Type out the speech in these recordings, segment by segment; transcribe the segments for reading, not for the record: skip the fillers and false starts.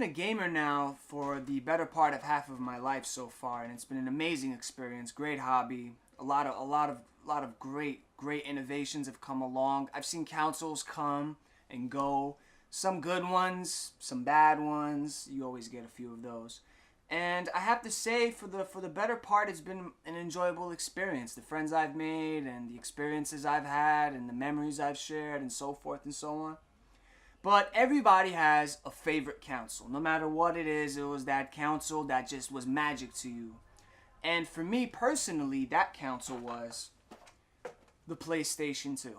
a gamer now for the better part of half of my life so far, and it's been an amazing experience, great hobby. A lot of great innovations have come along. I've seen consoles come and go. Some good ones, some bad ones. You always get a few of those. And I have to say, for the better part, it's been an enjoyable experience. The friends I've made and the experiences I've had and the memories I've shared and so forth and so on. But everybody has a favorite console. No matter what it is, it was that console that just was magic to you. And for me personally, that console was the PlayStation 2.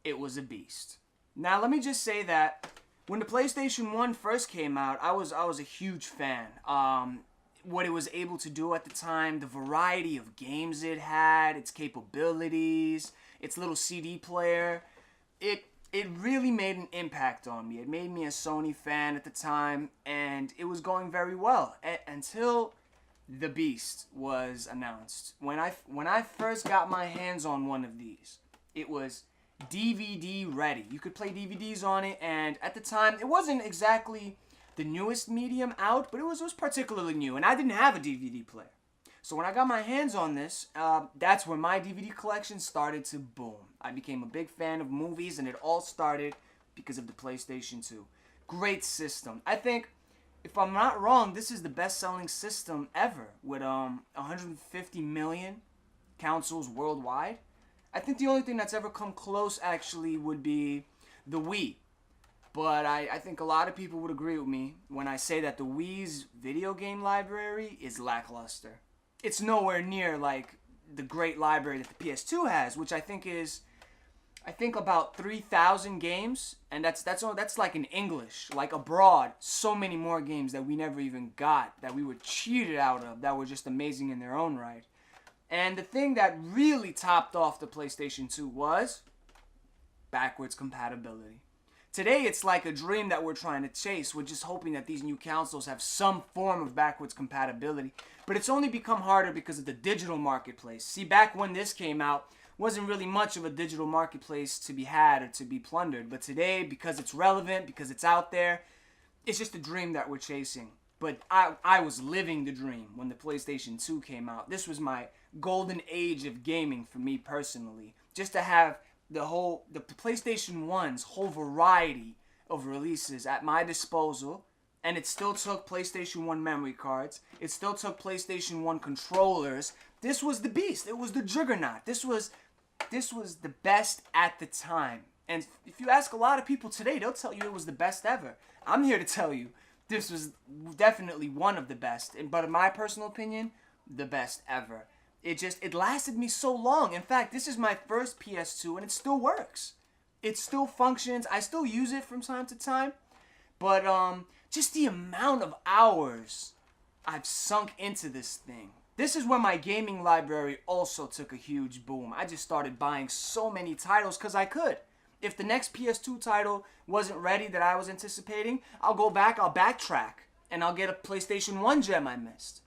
It was a beast. Now let me just say that when the PlayStation 1 first came out, I was a huge fan. What it was able to do at the time, the variety of games it had, its capabilities, its little CD player, it really made an impact on me. It made me a Sony fan at the time, and it was going very well until the Beast was announced. When I first got my hands on one of these, it was DVD ready. You could play DVDs on it, and at the time, it wasn't exactly the newest medium out, but it was particularly new, and I didn't have a DVD player. So when I got my hands on this, that's when my DVD collection started to boom. I became a big fan of movies, and it all started because of the PlayStation 2. Great system. I think, if I'm not wrong, this is the best-selling system ever, with 150 million consoles worldwide. I think the only thing that's ever come close, actually, would be the Wii. But I think a lot of people would agree with me when I say that the Wii's video game library is lackluster. It's nowhere near like the great library that the PS2 has, which I think is, about 3,000 games, and that's like in English, like abroad. So many more games that we never even got, that we were cheated out of, that were just amazing in their own right. And the thing that really topped off the PlayStation 2 was backwards compatibility. Today, it's like a dream that we're trying to chase. We're just hoping that these new consoles have some form of backwards compatibility. But it's only become harder because of the digital marketplace. See, back when this came out, wasn't really much of a digital marketplace to be had or to be plundered. But today, because it's relevant, because it's out there, it's just a dream that we're chasing. But I was living the dream when the PlayStation 2 came out. This was my golden age of gaming for me personally. Just to have the PlayStation 1's whole variety of releases at my disposal, and it still took PlayStation 1 memory cards. It still took PlayStation 1 controllers. This was the beast. It was the juggernaut. This was the best at the time. And if you ask a lot of people today, they'll tell you it was the best ever. I'm here to tell you this was definitely one of the best, but in my personal opinion, the best ever. It lasted me so long. In fact, this is my first PS2 and it still works. It still functions. I still use it from time to time. But just the amount of hours I've sunk into this thing. This is when my gaming library also took a huge boom. I just started buying so many titles because I could. If the next PS2 title wasn't ready that I was anticipating, I'll go back, I'll backtrack, and I'll get a PlayStation 1 gem I missed.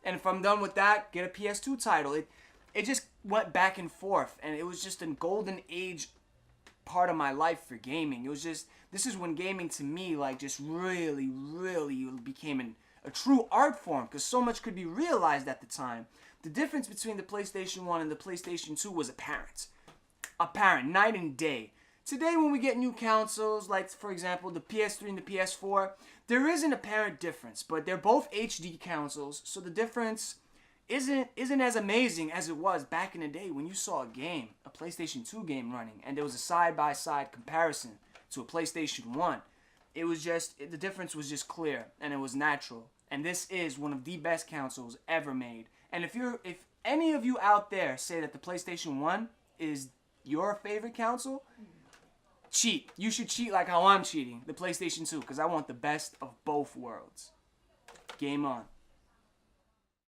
And if I'm done with that, get a PS2 title. It just went back and forth, and it was just a golden age part of my life for gaming. It was just, this is when gaming to me, like, just really, really became a true art form, because so much could be realized at the time. The difference between the PlayStation 1 and the PlayStation 2 was apparent. Apparent, night and day. Today, when we get new consoles, like, for example, the PS3 and the PS4, there is an apparent difference, but they're both HD consoles, so the difference isn't as amazing as it was back in the day when you saw a game, a PlayStation 2 game running, and there was a side-by-side comparison to a PlayStation 1. It was just, the difference was just clear, and it was natural. And this is one of the best consoles ever made. And if any of you out there say that the PlayStation 1 is your favorite console, cheat. You should cheat like how I'm cheating, the PlayStation 2, because I want the best of both worlds. Game on.